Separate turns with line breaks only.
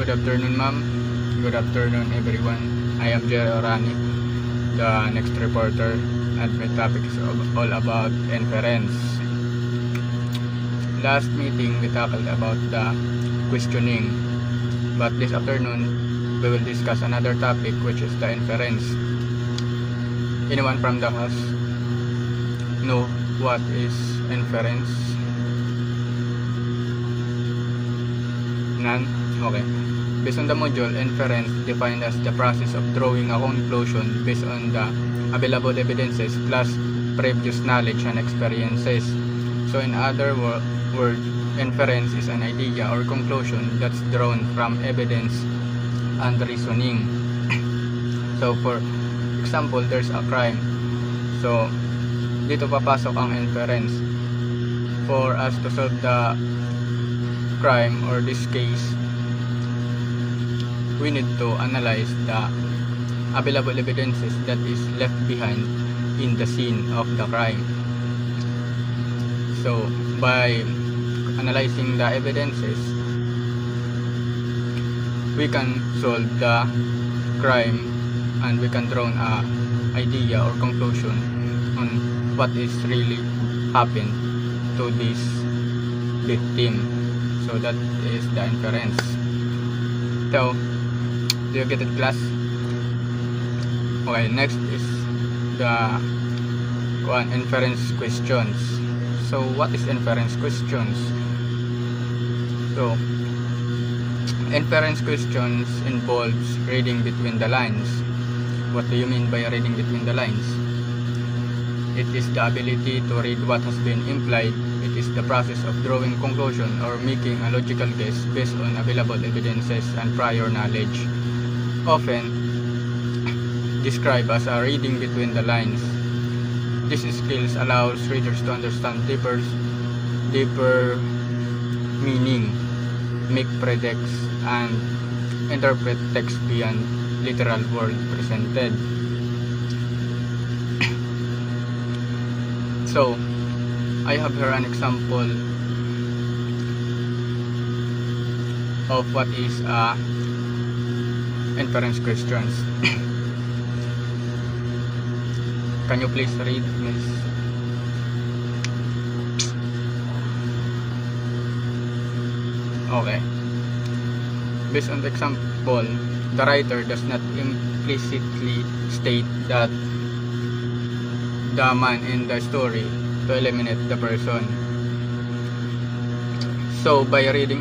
Good afternoon, ma'am. Good afternoon, everyone. I am Jerry Orani, the next reporter, and my topic is all about inference. Last meeting, we tackled about the questioning, but this afternoon, we will discuss another topic, which is the inference. Anyone from the house know what is inference? None? Okay. Based on the module, inference defined as the process of drawing a conclusion based on the available evidences plus previous knowledge and experiences. So in other words, inference is an idea or conclusion that's drawn from evidence and reasoning. So for example, there's a crime. So dito papasok ang inference. For us to solve the crime or this case, we need to analyze the available evidences that is left behind in the scene of the crime. So by analyzing the evidences, we can solve the crime and we can draw an idea or conclusion on what is really happened to this victim. So that is the inference. So, do you get it, class? Okay, next is the inference questions. So what is inference questions? So inference questions involves reading between the lines. What do you mean by reading between the lines? It is the ability to read what has been implied. It is the process of drawing conclusion or making a logical guess based on available evidences and prior knowledge, often described as a reading between the lines. This skills allows readers to understand deeper meaning, make predicts, and interpret text beyond literal words presented. So, I have here an example of what is inference questions. Can you please read, miss? Okay. Based on the example, the writer does not implicitly state that the man in the story to eliminate the person. So by reading